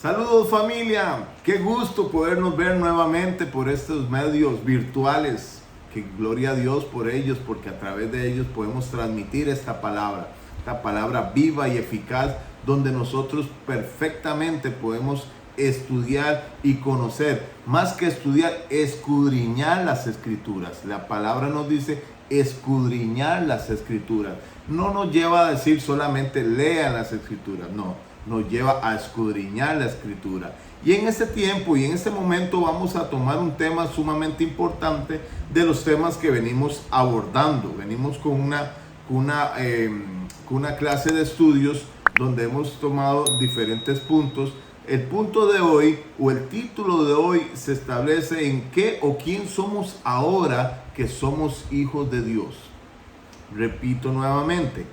Saludos familia, qué gusto podernos ver nuevamente por estos medios virtuales. Que gloria a Dios por ellos, porque a través de ellos podemos transmitir esta palabra viva y eficaz, donde nosotros perfectamente podemos estudiar y conocer, más que estudiar, escudriñar las escrituras. La palabra nos dice escudriñar las escrituras. No nos lleva a decir solamente lean las escrituras, no. Nos lleva a escudriñar la escritura. Y en este tiempo y en este momento vamos a tomar un tema sumamente importante de los temas que venimos abordando. Venimos con una clase de estudios donde hemos tomado diferentes puntos. El punto de hoy o el título de hoy se establece en qué o quién somos ahora que somos hijos de Dios. Repito nuevamente,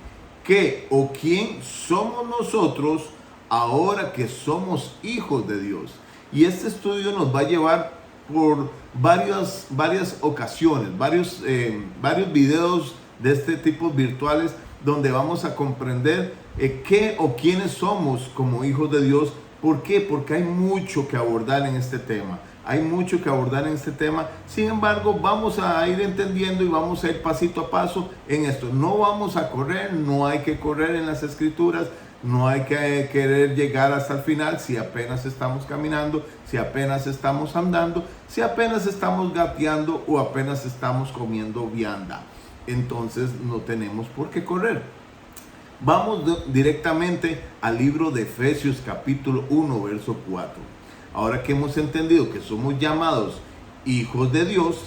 ¿qué o quién somos nosotros ahora que somos hijos de Dios? Y este estudio nos va a llevar por varias ocasiones, varios videos de este tipo virtuales, donde vamos a comprender qué o quiénes somos como hijos de Dios. ¿Por qué? Porque hay mucho que abordar en este tema. Hay mucho que abordar en este tema. Sin embargo, vamos a ir entendiendo y vamos a ir pasito a paso en esto. No vamos a correr, no hay que correr en las escrituras. No hay que querer llegar hasta el final si apenas estamos caminando, si apenas estamos andando, si apenas estamos gateando o apenas estamos comiendo vianda. Entonces no tenemos por qué correr. Vamos directamente al libro de Efesios capítulo 1, verso 4. Ahora que hemos entendido que somos llamados hijos de Dios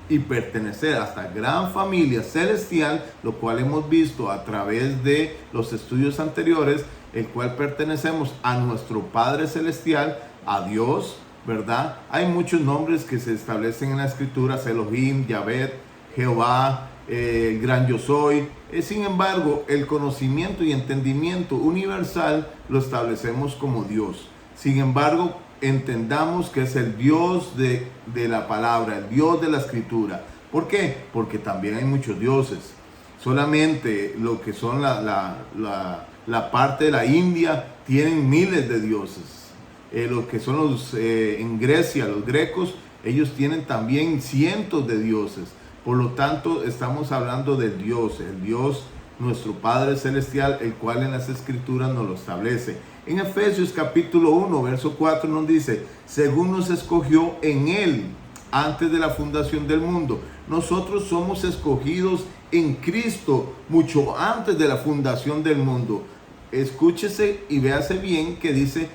y pertenecer a esta gran familia celestial, lo cual hemos visto a través de los estudios anteriores, el cual pertenecemos a nuestro Padre Celestial, a Dios, ¿verdad? Hay muchos nombres que se establecen en la Escritura: Elohim, Yahvé, Jehová, el gran yo soy. Sin embargo, el conocimiento y entendimiento universal lo establecemos como Dios. Sin embargo, entendamos que es el Dios de la palabra, el Dios de la escritura. ¿Por qué? Porque también hay muchos dioses. Solamente lo que son la parte de la India tienen miles de dioses. Lo que son en Grecia, los grecos, ellos tienen también cientos de dioses. Por lo tanto, estamos hablando del Dios, el Dios, nuestro Padre Celestial, el cual en las Escrituras nos lo establece. En Efesios capítulo 1, verso 4 nos dice: según nos escogió en Él antes de la fundación del mundo. Nosotros somos escogidos en Cristo mucho antes de la fundación del mundo. Escúchese y véase bien que dice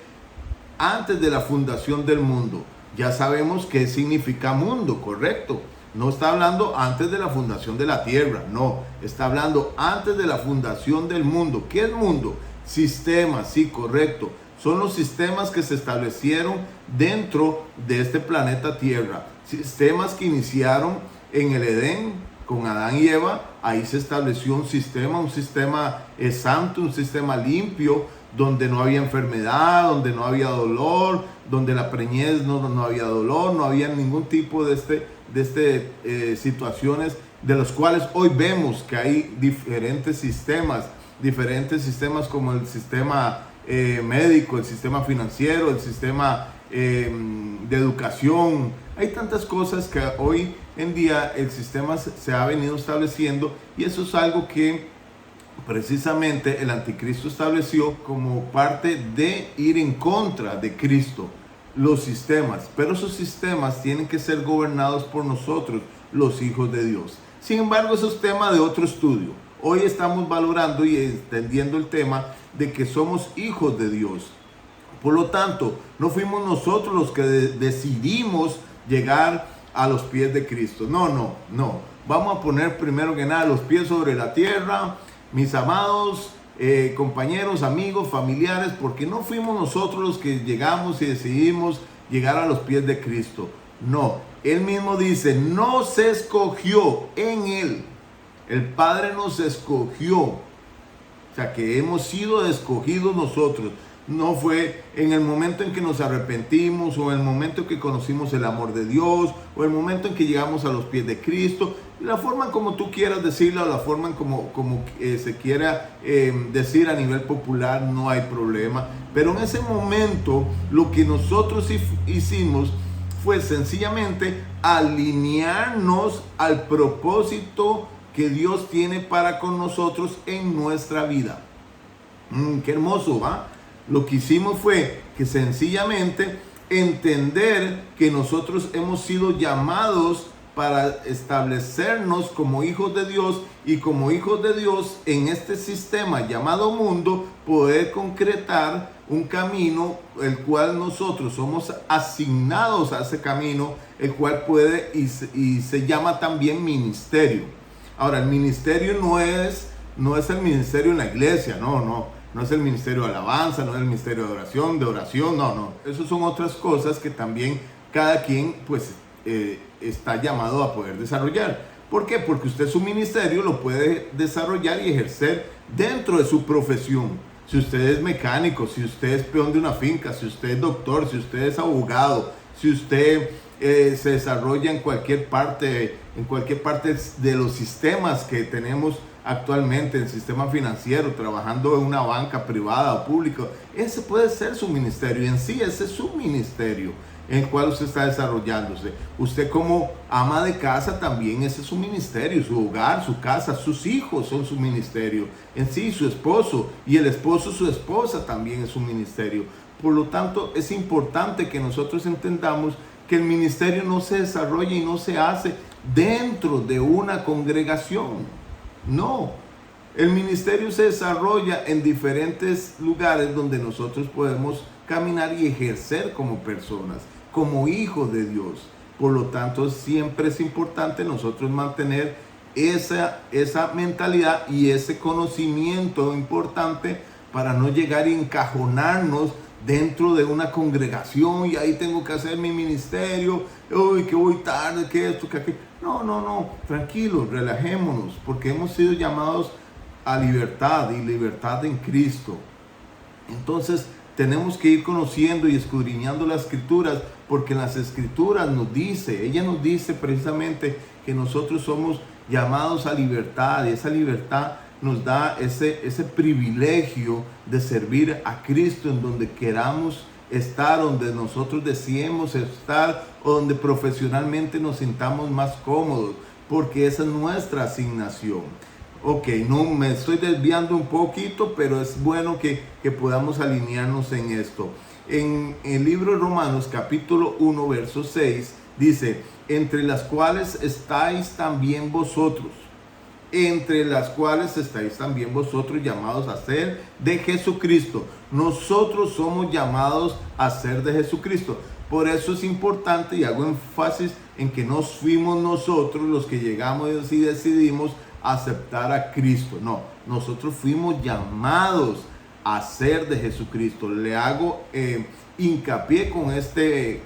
antes de la fundación del mundo. Ya sabemos qué significa mundo, ¿correcto? No está hablando antes de la fundación de la tierra, no. Está hablando antes de la fundación del mundo. ¿Qué es mundo? Sistemas, sí, correcto. Son los sistemas que se establecieron dentro de este planeta Tierra. Sistemas que iniciaron en el Edén con Adán y Eva. Ahí se estableció un sistema santo, un sistema limpio, donde no había enfermedad, donde no había dolor, donde la preñez no había dolor, no había ningún tipo de situaciones de los cuales hoy vemos que hay diferentes sistemas como el sistema médico, el sistema financiero, el sistema de educación. Hay tantas cosas que hoy en día el sistema se ha venido estableciendo, y eso es algo que precisamente el anticristo estableció como parte de ir en contra de Cristo, los sistemas. Pero esos sistemas tienen que ser gobernados por nosotros, los hijos de Dios. Sin embargo, eso es tema de otro estudio. Hoy estamos valorando y entendiendo el tema de que somos hijos de Dios. Por lo tanto, no fuimos nosotros los que decidimos llegar a los pies de Cristo. No. Vamos a poner primero que nada los pies sobre la tierra, mis amados compañeros, amigos, familiares, porque no fuimos nosotros los que llegamos y decidimos llegar a los pies de Cristo. No, Él mismo dice, nos escogió en Él. El Padre nos escogió. O sea, que hemos sido escogidos nosotros. No fue en el momento en que nos arrepentimos, o en el momento en que conocimos el amor de Dios, o el momento en que llegamos a los pies de Cristo. la forma en como tú quieras decirla, o la forma en como se quiera decir a nivel popular, no hay problema. Pero en ese momento lo que nosotros hicimos fue sencillamente alinearnos al propósito que Dios tiene para con nosotros en nuestra vida. Qué hermoso, ¿va? Lo que hicimos fue que sencillamente entender que nosotros hemos sido llamados para establecernos como hijos de Dios, y como hijos de Dios en este sistema llamado mundo poder concretar un camino el cual nosotros somos asignados a ese camino, el cual puede y se llama también ministerio. Ahora, el ministerio no es el ministerio en la iglesia, no es el ministerio de alabanza, no es el ministerio de oración, no. Esas son otras cosas que también cada quien pues está llamado a poder desarrollar. ¿Por qué? Porque usted su ministerio lo puede desarrollar y ejercer dentro de su profesión. Si usted es mecánico, si usted es peón de una finca, si usted es doctor, si usted es abogado, si usted se desarrolla en cualquier parte de los sistemas que tenemos actualmente, el sistema financiero, trabajando en una banca privada o pública, ese puede ser su ministerio. En sí, ese es su ministerio en el cual usted está desarrollándose. Usted como ama de casa también, ese es su ministerio, su hogar, su casa, sus hijos son su ministerio. En sí, su esposo, y el esposo, su esposa también es su ministerio. Por lo tanto, es importante que nosotros entendamos que el ministerio no se desarrolla y no se hace dentro de una congregación. No, el ministerio se desarrolla en diferentes lugares donde nosotros podemos caminar y ejercer como personas, como hijos de Dios. Por lo tanto, siempre es importante nosotros mantener esa mentalidad y ese conocimiento importante para no llegar y encajonarnos dentro de una congregación y ahí tengo que hacer mi ministerio, uy, que voy tarde, que esto, que aquello. No, tranquilos, relajémonos, porque hemos sido llamados a libertad, y libertad en Cristo. Entonces tenemos que ir conociendo y escudriñando las escrituras, porque en las escrituras ella nos dice precisamente que nosotros somos llamados a libertad, y esa libertad nos da ese privilegio de servir a Cristo en donde queramos estar, donde nosotros deseemos estar, o donde profesionalmente nos sintamos más cómodos, porque esa es nuestra asignación. Ok, no me estoy desviando un poquito, pero es bueno que podamos alinearnos en esto. En el libro de Romanos capítulo 1 verso 6 dice: entre las cuales estáis también vosotros, llamados a ser de Jesucristo. Nosotros somos llamados a ser de Jesucristo. Por eso es importante, y hago énfasis en que no fuimos nosotros los que llegamos y decidimos aceptar a Cristo. No, nosotros fuimos llamados a ser de Jesucristo. Le hago hincapié con este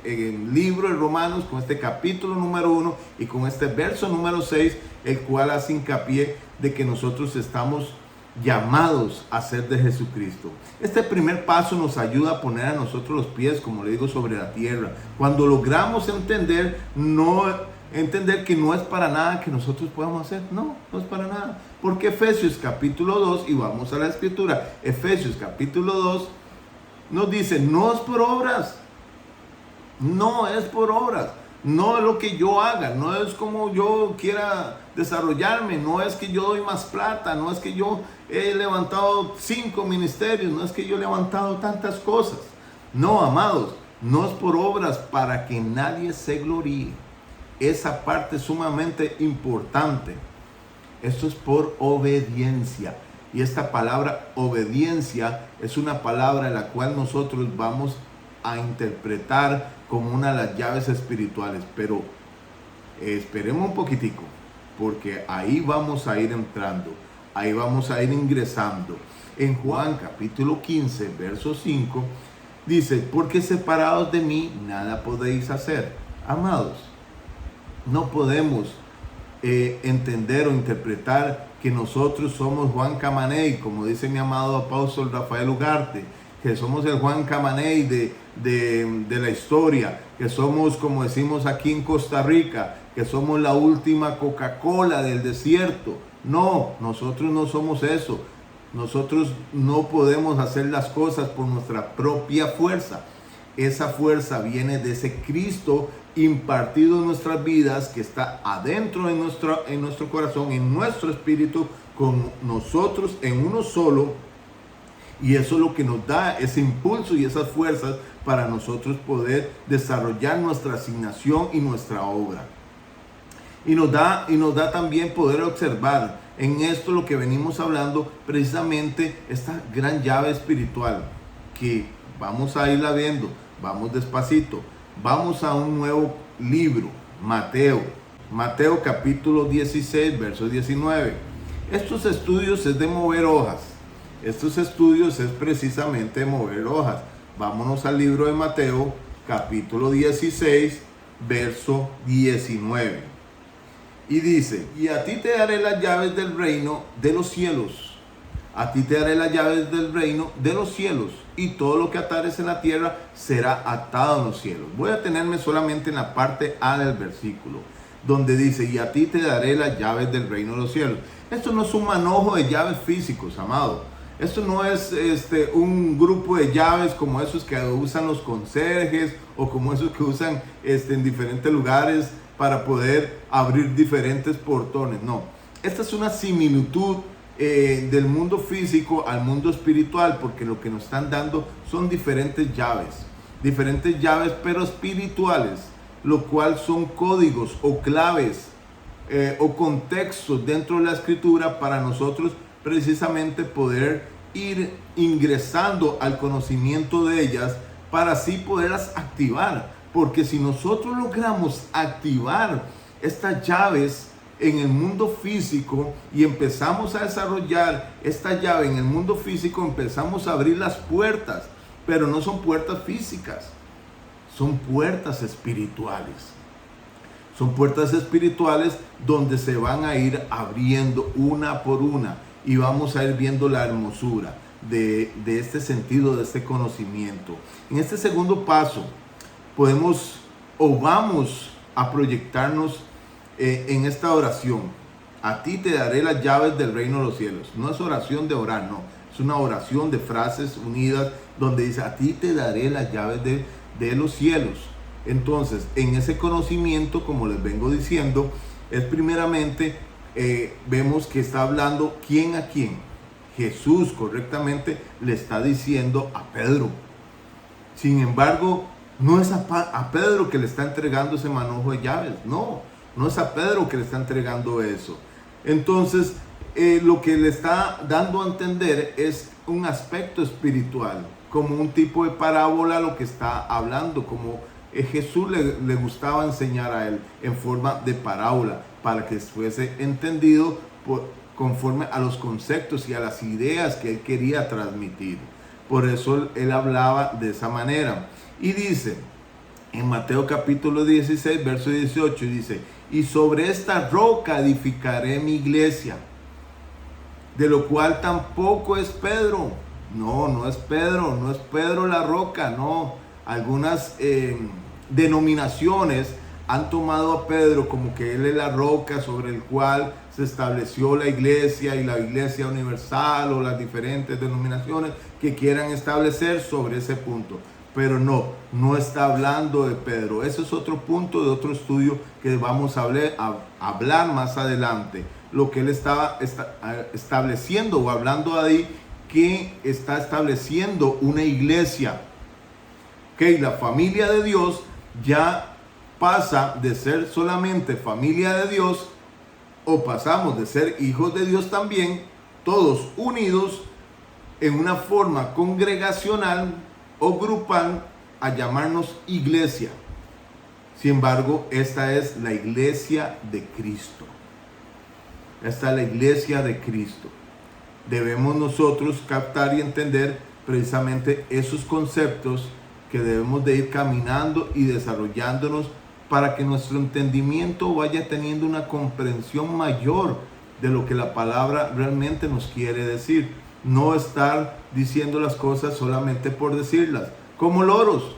libro de Romanos, con este capítulo número 1 y con este verso número 6, el cual hace hincapié de que nosotros estamos llamados a ser de Jesucristo. Este primer paso nos ayuda a poner a nosotros los pies, como le digo, sobre la tierra. Cuando logramos entender que no es para nada que nosotros podamos hacer, no es para nada. Porque Efesios capítulo 2, y vamos a la escritura, Efesios capítulo 2 nos dice: no es por obras, no es lo que yo haga, no es como yo quiera desarrollarme, no es que yo doy más plata, no es que yo he levantado 5 ministerios, no es que yo he levantado tantas cosas. No, amados, no es por obras para que nadie se gloríe. Esa parte es sumamente importante. Esto es por obediencia. Y esta palabra obediencia es una palabra en la cual nosotros vamos a interpretar como una de las llaves espirituales. Pero esperemos un poquitico, porque ahí vamos a ir entrando, ahí vamos a ir ingresando. En Juan capítulo 15, verso 5, dice: porque separados de mí nada podéis hacer. Amados, no podemos entender o interpretar que nosotros somos Juan Camaney, como dice mi amado apóstol Rafael Ugarte, que somos el Juan Camaney de la historia, que somos, como decimos aquí en Costa Rica, que somos la última Coca-Cola del desierto. No, nosotros no somos eso. Nosotros no podemos hacer las cosas por nuestra propia fuerza. Esa fuerza viene de ese Cristo impartido en nuestras vidas, que está adentro en nuestro corazón, en nuestro espíritu, con nosotros en uno solo. Y eso es lo que nos da ese impulso y esas fuerzas para nosotros poder desarrollar nuestra asignación y nuestra obra. Y nos da también poder observar en esto lo que venimos hablando, precisamente esta gran llave espiritual, que vamos a irla viendo, vamos despacito. Vamos a un nuevo libro, Mateo capítulo 16, verso 19. Estos estudios es de mover hojas. Estos estudios es precisamente mover hojas. Vámonos al libro de Mateo, capítulo 16, verso 19. Y dice: y a ti te daré las llaves del reino de los cielos. A ti te daré las llaves del reino de los cielos. Y todo lo que atares en la tierra será atado en los cielos. Voy a tenerme solamente en la parte A del versículo, donde dice: y a ti te daré las llaves del reino de los cielos. Esto no es un manojo de llaves físicos, amado. Esto no es un grupo de llaves como esos que usan los conserjes, o como esos que usan en diferentes lugares para poder abrir diferentes portones. No, esta es una similitud del mundo físico al mundo espiritual, porque lo que nos están dando son diferentes llaves pero espirituales, lo cual son códigos o claves o contextos dentro de la escritura para nosotros precisamente poder ir ingresando al conocimiento de ellas, para así poderlas activar. Porque si nosotros logramos activar estas llaves en el mundo físico y empezamos a desarrollar esta llave en el mundo físico, empezamos a abrir las puertas, pero no son puertas físicas, son puertas espirituales. Son puertas espirituales donde se van a ir abriendo una por una, y vamos a ir viendo la hermosura de este sentido, de este conocimiento. En este segundo paso podemos o vamos a proyectarnos en esta oración: a ti te daré las llaves del reino de los cielos. No es oración de orar, no, es una oración de frases unidas donde dice: a ti te daré las llaves de los cielos. Entonces, en ese conocimiento, como les vengo diciendo, es primeramente vemos que está hablando ¿quién a quién? Jesús correctamente le está diciendo a Pedro. Sin embargo, no es a Pedro que le está entregando ese manojo de llaves. No es a Pedro que le está entregando eso. Entonces, lo que le está dando a entender es un aspecto espiritual, como un tipo de parábola lo que está hablando, como Jesús le gustaba enseñar a él en forma de parábola, para que fuese entendido conforme a los conceptos y a las ideas que él quería transmitir. Por eso él hablaba de esa manera. Y dice en Mateo capítulo 16, verso 18, dice: y sobre esta roca edificaré mi iglesia, de lo cual tampoco es Pedro. No es Pedro, no es Pedro la roca, no. Algunas denominaciones han tomado a Pedro como que él es la roca sobre el cual se estableció la iglesia, y la iglesia universal, o las diferentes denominaciones que quieran establecer sobre ese punto. Pero no está hablando de Pedro. Ese es otro punto de otro estudio que vamos a hablar más adelante. Lo que él estaba estableciendo o hablando ahí, que está estableciendo una iglesia. Que la familia de Dios ya pasa de ser solamente familia de Dios, o pasamos de ser hijos de Dios también, todos unidos en una forma congregacional o grupal, a llamarnos iglesia. Sin embargo, esta es la iglesia de Cristo. Esta es la iglesia de Cristo. Debemos nosotros captar y entender precisamente esos conceptos que debemos de ir caminando y desarrollándonos, para que nuestro entendimiento vaya teniendo una comprensión mayor de lo que la palabra realmente nos quiere decir. No estar diciendo las cosas solamente por decirlas, como loros,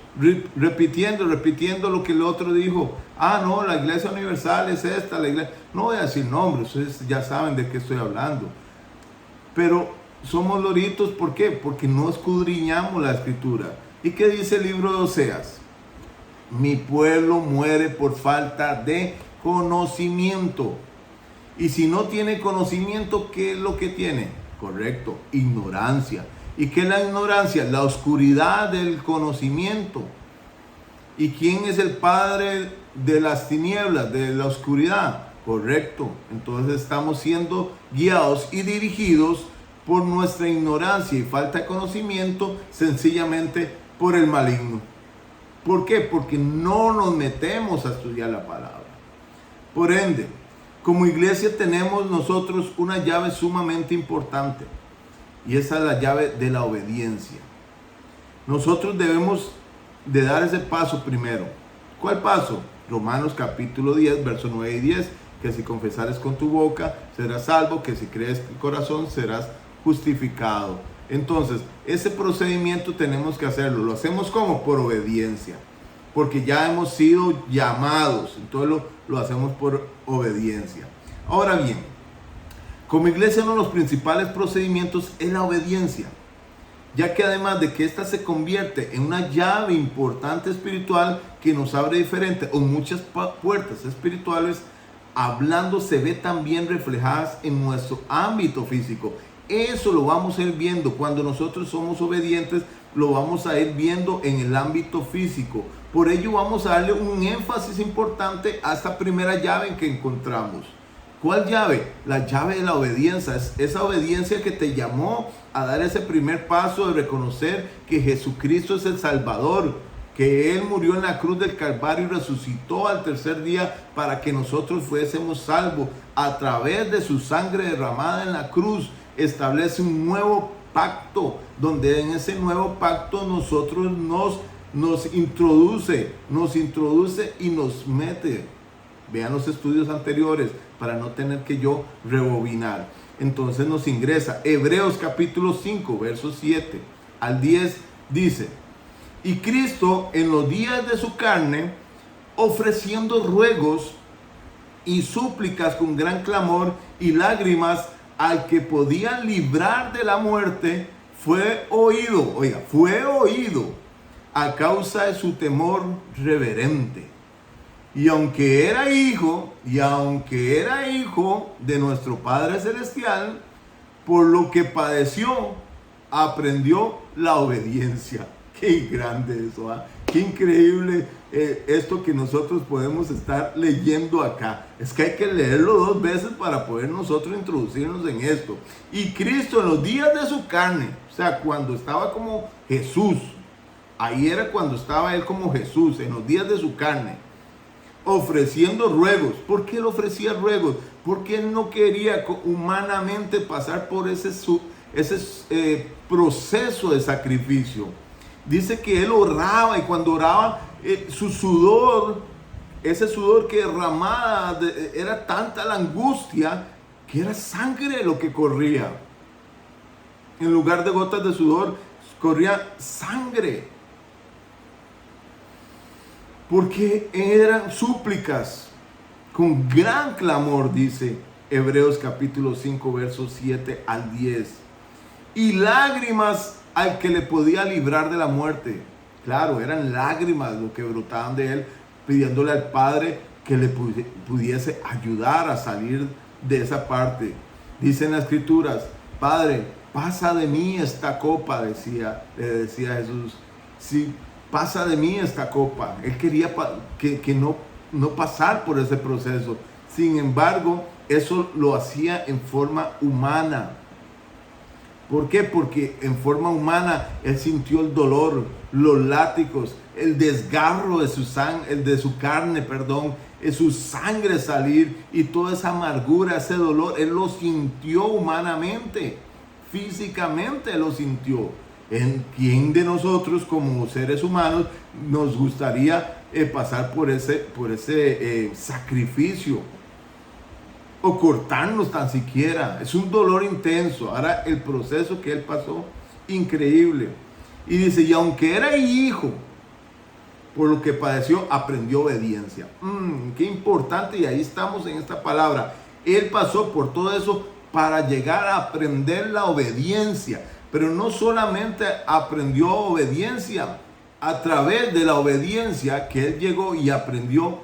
repitiendo lo que el otro dijo. Ah, no, la iglesia universal es esta, la iglesia... No voy a decir nombres, ustedes ya saben de qué estoy hablando. Pero somos loritos, ¿por qué? Porque no escudriñamos la escritura. ¿Y qué dice el libro de Oseas? Mi pueblo muere por falta de conocimiento. Y si no tiene conocimiento, ¿qué es lo que tiene? Correcto, ignorancia. ¿Y qué es la ignorancia? La oscuridad del conocimiento. ¿Y quién es el padre de las tinieblas, de la oscuridad? Correcto. Entonces estamos siendo guiados y dirigidos por nuestra ignorancia y falta de conocimiento, sencillamente por el maligno. ¿Por qué? Porque no nos metemos a estudiar la palabra. Por ende, como iglesia tenemos nosotros una llave sumamente importante. Y esa es la llave de la obediencia. Nosotros debemos de dar ese paso primero. ¿Cuál paso? Romanos capítulo 10, versos 9 y 10. Que si confesares con tu boca serás salvo, que si crees en tu corazón serás justificado. Entonces, ese procedimiento tenemos que hacerlo. ¿Lo hacemos como? Por obediencia. Porque ya hemos sido llamados. Entonces lo hacemos por obediencia. Ahora bien, como iglesia uno de los principales procedimientos es la obediencia. Ya que además de que ésta se convierte en una llave importante espiritual que nos abre diferentes o muchas puertas espirituales, hablando se ve también reflejadas en nuestro ámbito físico. Eso lo vamos a ir viendo cuando nosotros somos obedientes, lo vamos a ir viendo en el ámbito físico. Por ello vamos a darle un énfasis importante a esta primera llave que encontramos. ¿Cuál llave? La llave de la obediencia. Es esa obediencia que te llamó a dar ese primer paso de reconocer que Jesucristo es el Salvador, que Él murió en la cruz del Calvario y resucitó al tercer día para que nosotros fuésemos salvos. A través de su sangre derramada en la cruz, establece un nuevo pacto, donde en ese nuevo pacto nosotros nos introduce y nos mete. Vean los estudios anteriores para no tener que yo rebobinar. Entonces nos ingresa. Hebreos capítulo 5, versos 7 al 10 dice: y Cristo en los días de su carne, ofreciendo ruegos y súplicas con gran clamor y lágrimas al que podía librar de la muerte, fue oído a causa de su temor reverente. Y aunque era hijo de nuestro Padre Celestial, por lo que padeció, aprendió la obediencia. Qué grande eso, ¿eh? Qué increíble esto que nosotros podemos estar leyendo acá. Es que hay que leerlo 2 veces para poder nosotros introducirnos en esto. Y Cristo en los días de su carne, o sea, cuando estaba como Jesús, ahí era cuando estaba Él como Jesús, en los días de su carne, ofreciendo ruegos. ¿Por qué Él ofrecía ruegos? Porque Él no quería humanamente pasar por ese proceso de sacrificio. Dice que Él oraba, y cuando oraba, su sudor, ese sudor que derramaba, era tanta la angustia que era sangre lo que corría. En lugar de gotas de sudor, corría sangre. Porque eran súplicas con gran clamor, dice Hebreos capítulo 5, versos 7 al 10. Y lágrimas al que le podía librar de la muerte. Claro, eran lágrimas lo que brotaban de él, pidiéndole al Padre que le pudiese ayudar a salir de esa parte. Dicen las Escrituras: Padre, pasa de mí esta copa, le decía Jesús. Sí, pasa de mí esta copa. Él quería que no pasar por ese proceso. Sin embargo, eso lo hacía en forma humana. ¿Por qué? Porque en forma humana Él sintió el dolor, los látigos, el desgarro de su carne, su sangre salir, y toda esa amargura, ese dolor, Él lo sintió humanamente, físicamente lo sintió. ¿En quién de nosotros como seres humanos nos gustaría pasar por ese sacrificio? O cortarnos tan siquiera. Es un dolor intenso. Ahora el proceso que Él pasó, increíble. Y dice, y aunque era hijo, por lo que padeció, aprendió obediencia. Qué importante, y ahí estamos en esta palabra. Él pasó por todo eso para llegar a aprender la obediencia. Pero no solamente aprendió obediencia, a través de la obediencia que él llegó y aprendió,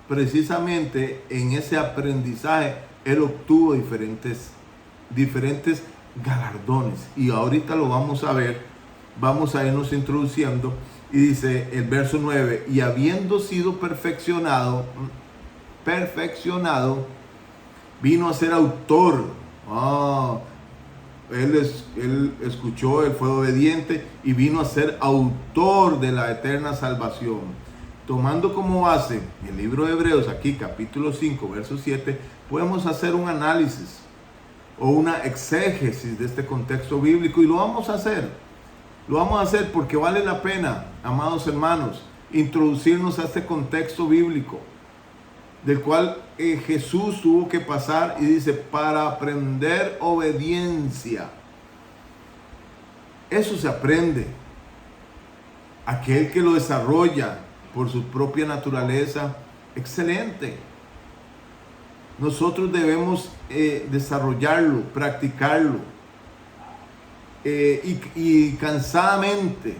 precisamente en ese aprendizaje, él obtuvo diferentes galardones. Y ahorita lo vamos a ver, vamos a irnos introduciendo. Y dice el verso 9, y habiendo sido perfeccionado, vino a ser autor. Él escuchó, él fue obediente y vino a ser autor de la eterna salvación. Tomando como base el libro de Hebreos, aquí capítulo 5, verso 7, podemos hacer un análisis o una exégesis de este contexto bíblico, y lo vamos a hacer. Lo vamos a hacer porque vale la pena, amados hermanos, introducirnos a este contexto bíblico, del cual Jesús tuvo que pasar, y dice, para aprender obediencia. Eso se aprende. Aquel que lo desarrolla por su propia naturaleza, excelente. Nosotros debemos desarrollarlo, practicarlo. Y cansadamente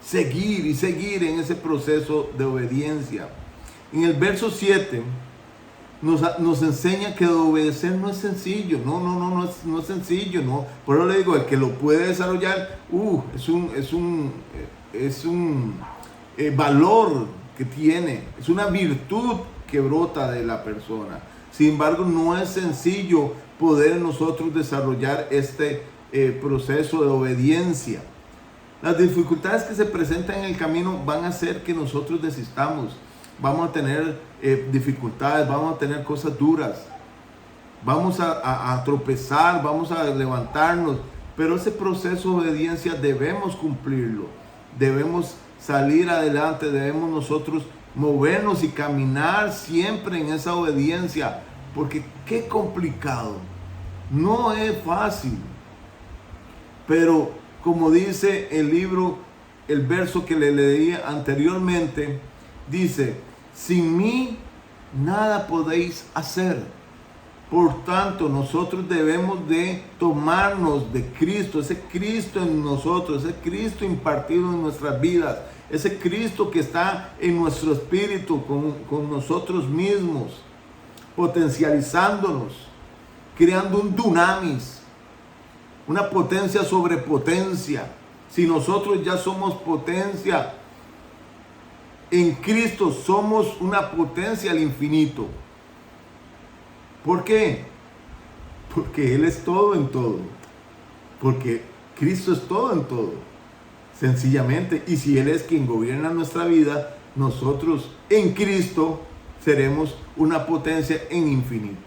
seguir en ese proceso de obediencia. En el verso 7 nos enseña que obedecer no es sencillo. No es sencillo, no. Por eso le digo, el que lo puede desarrollar, es un valor que tiene, es una virtud que brota de la persona. Sin embargo, no es sencillo poder nosotros desarrollar este proceso de obediencia. Las dificultades que se presentan en el camino van a hacer que nosotros desistamos. Vamos a tener dificultades, vamos a tener cosas duras, vamos a tropezar, vamos a levantarnos, pero ese proceso de obediencia debemos cumplirlo, debemos salir adelante, debemos nosotros movernos y caminar siempre en esa obediencia, porque qué complicado, no es fácil. Pero como dice el libro, el verso que le leí anteriormente, dice, sin mí nada podéis hacer. Por tanto, nosotros debemos de tomarnos de Cristo, ese Cristo en nosotros, ese Cristo impartido en nuestras vidas, ese Cristo que está en nuestro espíritu, con nosotros mismos, potencializándonos, creando un dunamis, una potencia sobre potencia. Si nosotros ya somos potencia en Cristo, somos una potencia al infinito. ¿Por qué? Porque Él es todo en todo. Porque Cristo es todo en todo. Sencillamente. Y si Él es quien gobierna nuestra vida, nosotros en Cristo seremos una potencia en infinito.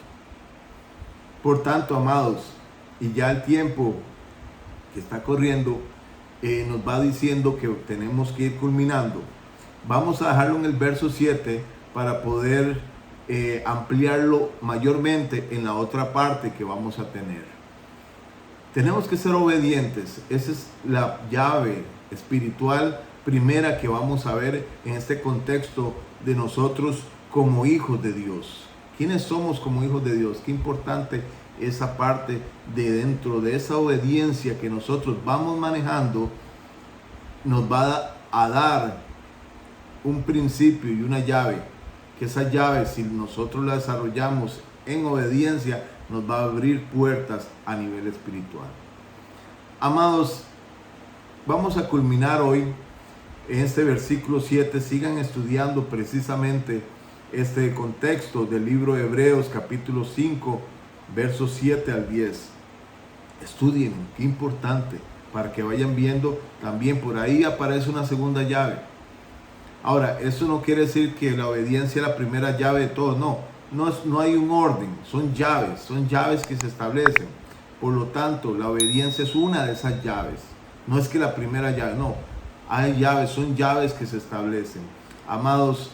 Por tanto, amados, y ya el tiempo que está corriendo nos va diciendo que tenemos que ir culminando. Vamos a dejarlo en el verso 7 para poder ampliarlo mayormente en la otra parte que vamos a tener. Tenemos que ser obedientes. Esa es la llave espiritual primera que vamos a ver en este contexto de nosotros como hijos de Dios. ¿Quiénes somos como hijos de Dios? Qué importante esa parte de dentro de esa obediencia que nosotros vamos manejando, nos va a dar un principio y una llave, que esa llave, si nosotros la desarrollamos en obediencia, nos va a abrir puertas a nivel espiritual. Amados, vamos a culminar hoy en este versículo 7. Sigan estudiando precisamente este contexto del libro de Hebreos capítulo 5, versos 7 al 10. Estudien, qué importante, para que vayan viendo. También por ahí aparece una segunda llave. Ahora, eso no quiere decir que la obediencia es la primera llave de todo, no hay un orden, son llaves que se establecen. Por lo tanto, la obediencia es una de esas llaves. No es que la primera llave, no. Hay llaves, son llaves que se establecen. Amados,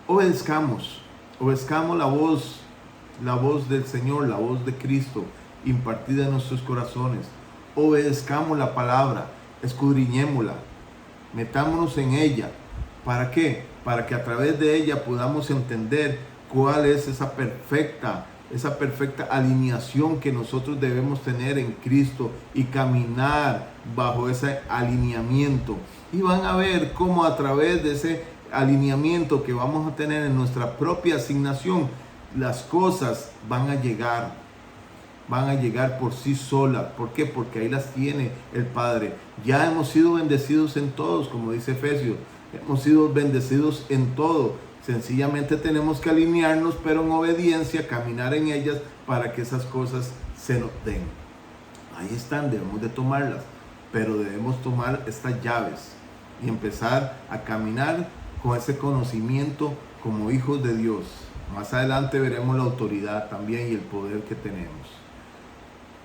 obedezcamos la voz del Señor, la voz de Cristo impartida en nuestros corazones. Obedezcamos la palabra, escudriñémosla, metámonos en ella. ¿Para qué? Para que a través de ella podamos entender cuál es esa perfecta alineación que nosotros debemos tener en Cristo y caminar bajo ese alineamiento. Y van a ver cómo a través de ese alineamiento que vamos a tener en nuestra propia asignación, las cosas van a llegar por sí solas. ¿Por qué? Porque ahí las tiene el Padre. Ya hemos sido bendecidos en todos, como dice Efesios. Hemos sido bendecidos en todo. Sencillamente tenemos que alinearnos, pero en obediencia, caminar en ellas para que esas cosas se nos den. Ahí están, debemos de tomarlas, pero debemos tomar estas llaves y empezar a caminar con ese conocimiento como hijos de Dios. Más adelante veremos la autoridad también y el poder que tenemos.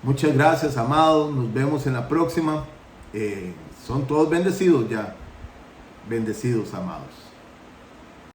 Muchas gracias, amados. Nos vemos en la próxima. Son todos bendecidos ya. Bendecidos, amados.